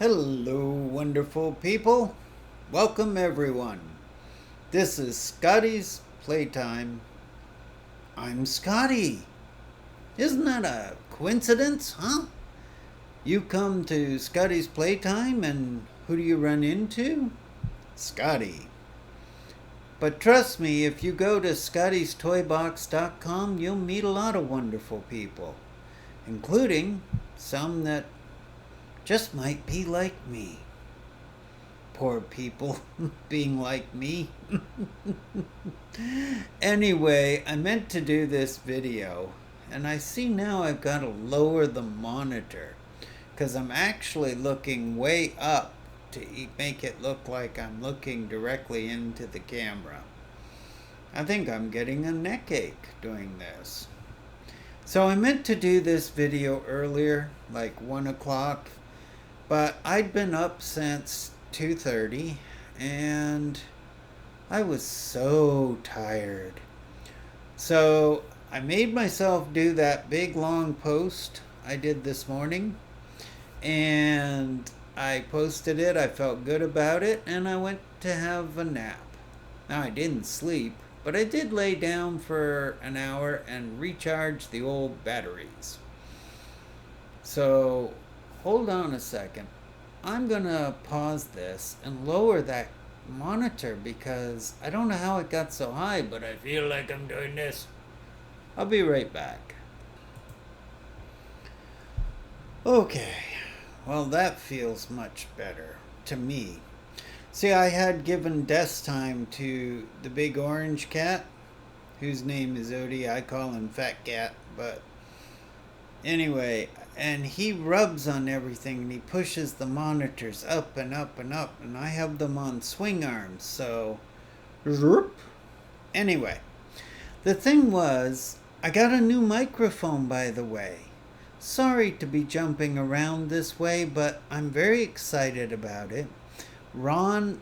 Hello, wonderful people. Welcome, everyone. This is Scotties Playtime. I'm Scotty. Isn't that a coincidence, huh? You come to Scotties Playtime, and who do you run into? Scotty. But trust me, if you go to ScottiesToyBox.com, you'll meet a lot of wonderful people, including some that just might be like me. Poor people being like me. Anyway, I meant to do this video, and I see now I've got to lower the monitor because I'm actually looking way up to make it look like I'm looking directly into the camera. I think I'm getting a neck ache doing this. So I meant to do this video earlier, like 1 o'clock, but I'd been up since 2:30 and I was so tired. So I made myself do that big long post I did this morning, and I posted it. I felt good about it, and I went to have a nap. Now I didn't sleep, but I did lay down for an hour and recharge the old batteries. So hold on a second. I'm gonna pause this and lower that monitor because I don't know how it got so high, but I feel like I'm doing this. I'll be right back. Okay, well, that feels much better to me. See, I had given desk time to the big orange cat, whose name is Odie. I call him Fat Cat, but anyway, and he rubs on everything and he pushes the monitors up and up and up, and I have them on swing arms, so anyway, the thing was, I got a new microphone, by the way. Sorry to be jumping around this way, but I'm very excited about it. Ron,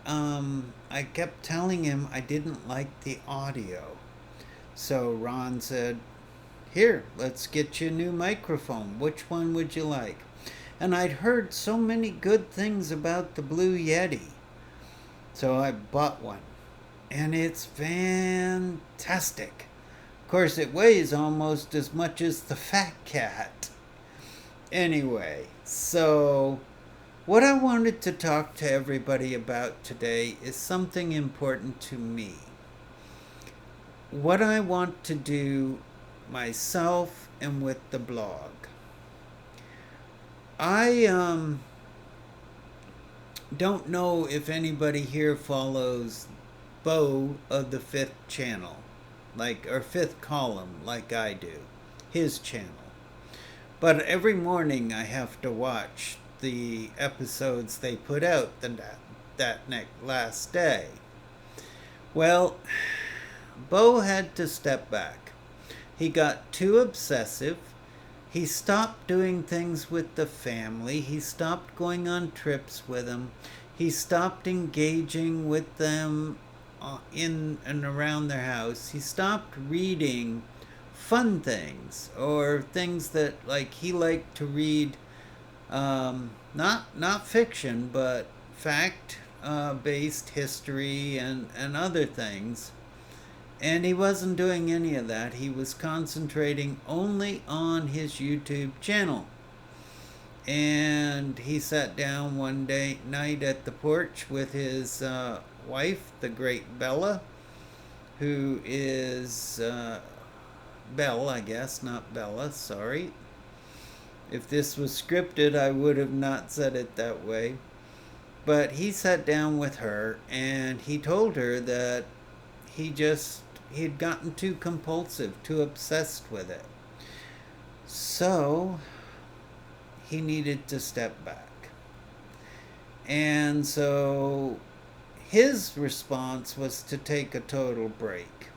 I kept telling him I didn't like the audio, so Ron said, "Here, let's get you a new microphone. Which one would you like?" And I'd heard so many good things about the Blue Yeti. So I bought one. And it's fantastic. Of course, it weighs almost as much as the Fat Cat. Anyway, so what I wanted to talk to everybody about today is something important to me. What I want to do myself and with the blog. I don't know if anybody here follows Bo of the Fifth Channel, or Fifth Column, like I do, his channel. But every morning I have to watch the episodes they put out that last day. Well, Bo had to step back. He got too obsessive. He stopped doing things with the family. He stopped going on trips with them. He stopped engaging with them in and around their house. He stopped reading fun things or things that he liked to read, not fiction, but fact based history and other things. And he wasn't doing any of that. He was concentrating only on his YouTube channel. And he sat down one night at the porch with his wife, the great Bella, who is Belle, I guess, not Bella, sorry. If this was scripted, I would have not said it that way. But he sat down with her and he told her that he had gotten too compulsive, too obsessed with it. So he needed to step back. And so his response was to take a total break.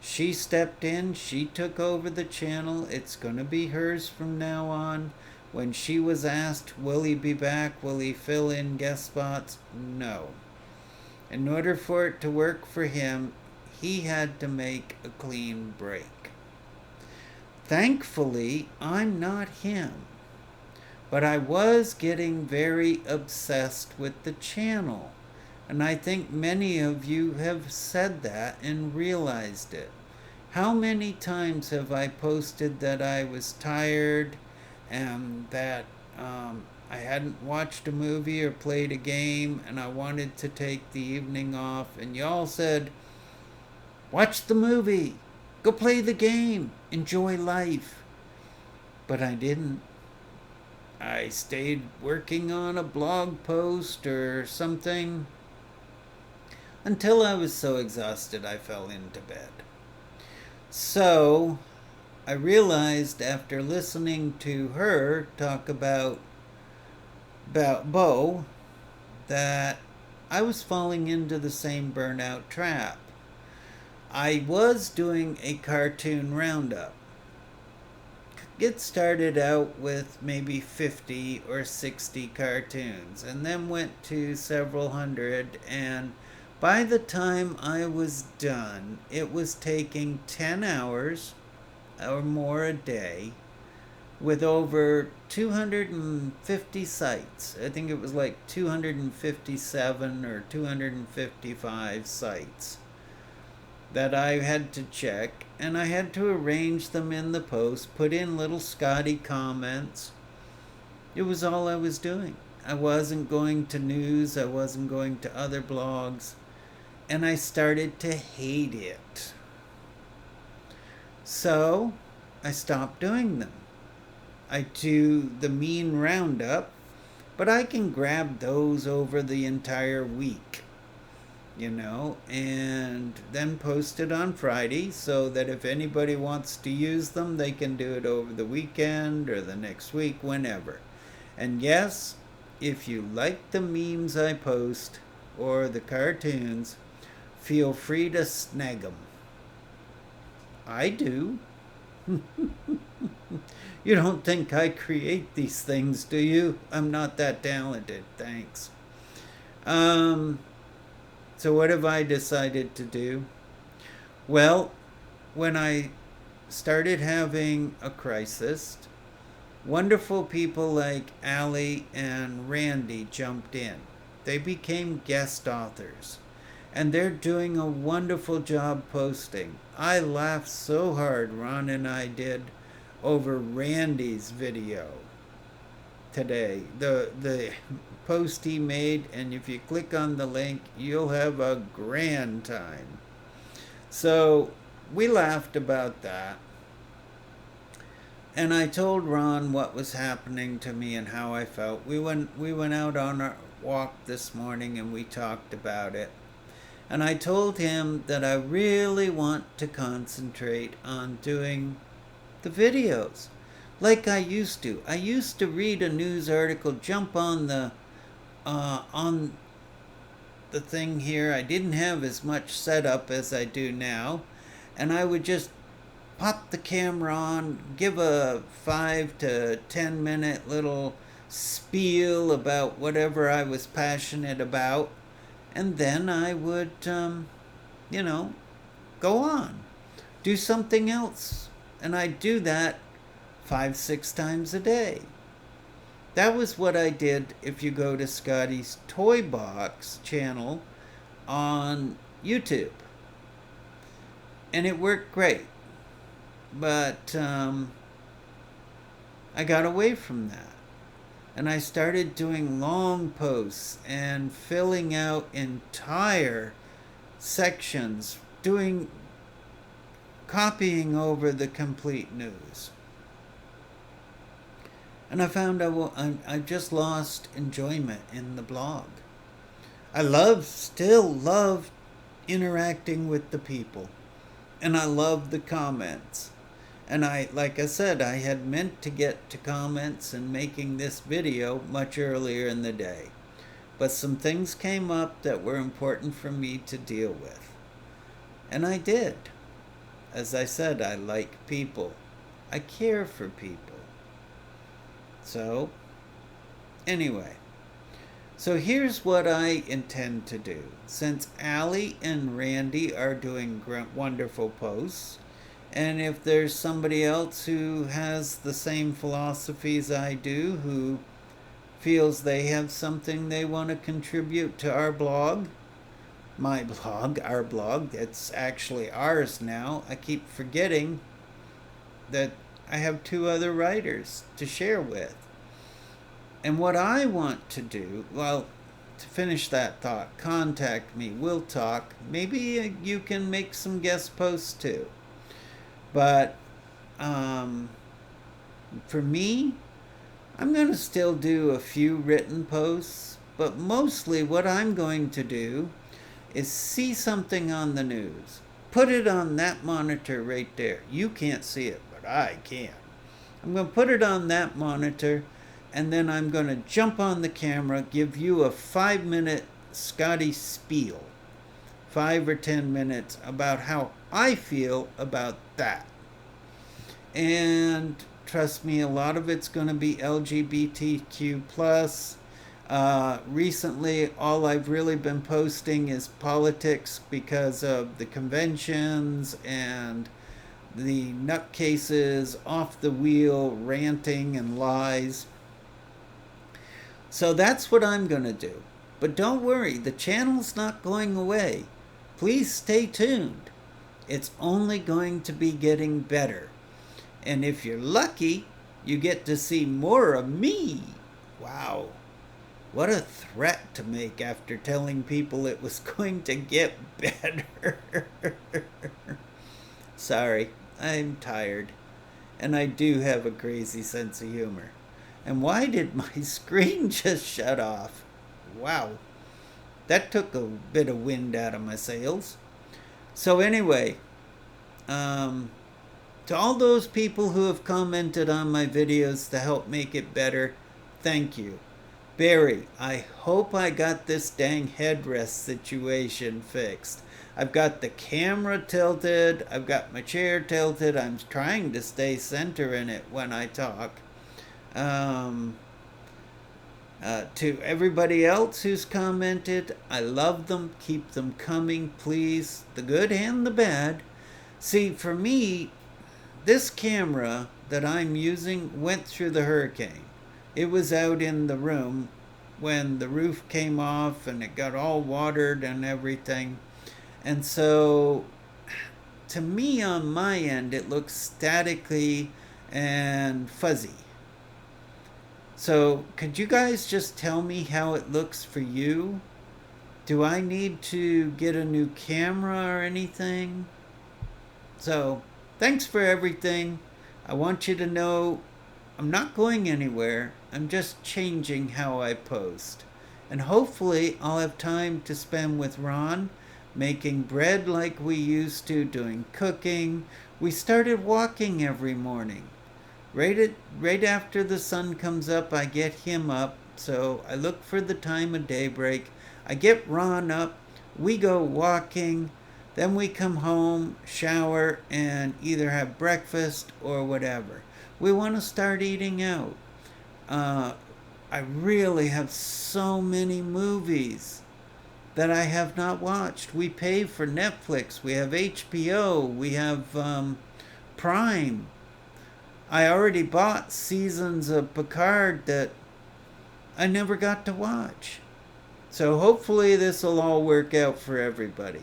She stepped in, she took over the channel. It's going to be hers from now on. When she was asked, will he be back? Will he fill in guest spots? No. In order for it to work for him, he had to make a clean break. Thankfully, I'm not him. But I was getting very obsessed with the channel. And I think many of you have said that and realized it. How many times have I posted that I was tired and that I hadn't watched a movie or played a game and I wanted to take the evening off, and y'all said, watch the movie, go play the game, enjoy life. But I didn't. I stayed working on a blog post or something until I was so exhausted I fell into bed. So I realized after listening to her talk about Bo that I was falling into the same burnout trap. I was doing a cartoon roundup. It started out with maybe 50 or 60 cartoons and then went to several hundred, and by the time I was done, it was taking 10 hours or more a day with over 250 sites. I think it was like 257 or 255 sites that I had to check, and I had to arrange them in the post, put in little Scotty comments. It was all I was doing. I wasn't going to news, I wasn't going to other blogs, and I started to hate it. So I stopped doing them. I do the mean roundup, but I can grab those over the entire week, and then post it on Friday so that if anybody wants to use them, they can do it over the weekend or the next week, whenever. And yes, if you like the memes I post or the cartoons, feel free to snag them. I do. You don't think I create these things, do you? I'm not that talented, thanks. So what have I decided to do? Well, when I started having a crisis, wonderful people like Allie and Randy jumped in. They became guest authors, and they're doing a wonderful job posting. I laughed so hard, Ron and I did, over Randy's video today. The post he made, and if you click on the link, you'll have a grand time. So we laughed about that. And I told Ron what was happening to me and how I felt. We went out on our walk this morning and we talked about it. And I told him that I really want to concentrate on doing the videos like I used to. I used to read a news article, jump on the thing here. I didn't have as much setup as I do now, and I would just pop the camera on, give a 5 to 10 minute little spiel about whatever I was passionate about, and then I would go on, do something else. And I'd do that 5-6 times a day. That was what I did if you go to Scotty's Toy Box channel on YouTube. And it worked great. But I got away from that. And I started doing long posts and filling out entire sections, copying over the complete news. And I found I just lost enjoyment in the blog. I still love interacting with the people. And I love the comments. And like I said, I had meant to get to comments and making this video much earlier in the day. But some things came up that were important for me to deal with. And I did. As I said, I like people. I care for people. So, anyway. So here's what I intend to do. Since Allie and Randy are doing wonderful posts, And if there's somebody else who has the same philosophies I do, who feels they have something they want to contribute to our blog, my blog, our blog, it's actually ours now. I keep forgetting that I have two other writers to share with. And what I want to do, well, to finish that thought, contact me. We'll talk. Maybe you can make some guest posts too. But for me, I'm going to still do a few written posts. But mostly what I'm going to do is see something on the news. Put it on that monitor right there. You can't see it, but I can. I'm going to put it on that monitor, and then I'm going to jump on the camera, give you a 5-minute Scotty spiel, 5 or 10 minutes, about how I feel about that. And trust me, a lot of it's going to be LGBTQ+. Recently, all I've really been posting is politics because of the conventions and the nutcases off the wheel ranting and lies. So that's what I'm going to do. But don't worry, the channel's not going away. Please stay tuned. It's only going to be getting better. And if you're lucky, you get to see more of me. Wow. What a threat to make after telling people it was going to get better. Sorry, I'm tired. And I do have a crazy sense of humor. And why did my screen just shut off? Wow. That took a bit of wind out of my sails. So anyway, to all those people who have commented on my videos to help make it better, thank you. Barry, I hope I got this dang headrest situation fixed. I've got the camera tilted, I've got my chair tilted, I'm trying to stay center in it when I talk. To everybody else who's commented, I love them, keep them coming, please, the good and the bad. See, for me, this camera that I'm using went through the hurricane. It was out in the room when the roof came off and it got all watered and everything. And so, to me on my end, it looks staticky and fuzzy. So, could you guys just tell me how it looks for you? Do I need to get a new camera or anything? So, thanks for everything. I want you to know I'm not going anywhere. I'm just changing how I post. And hopefully I'll have time to spend with Ron, making bread like we used to, doing cooking. We started walking every morning. Right after the sun comes up, I get him up. So I look for the time of daybreak. I get Ron up. We go walking. Then we come home, shower, and either have breakfast or whatever. We want to start eating out. I really have so many movies that I have not watched. We pay for Netflix. We have HBO. We have Prime. I already bought seasons of Picard that I never got to watch. So hopefully this will all work out for everybody.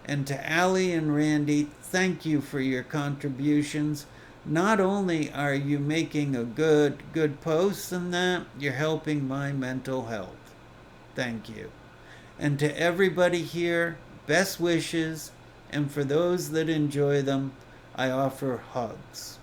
And to Allie and Randy, thank you for your contributions. Not only are you making a good post and that, you're helping my mental health. Thank you. And to everybody here, best wishes. And for those that enjoy them, I offer hugs.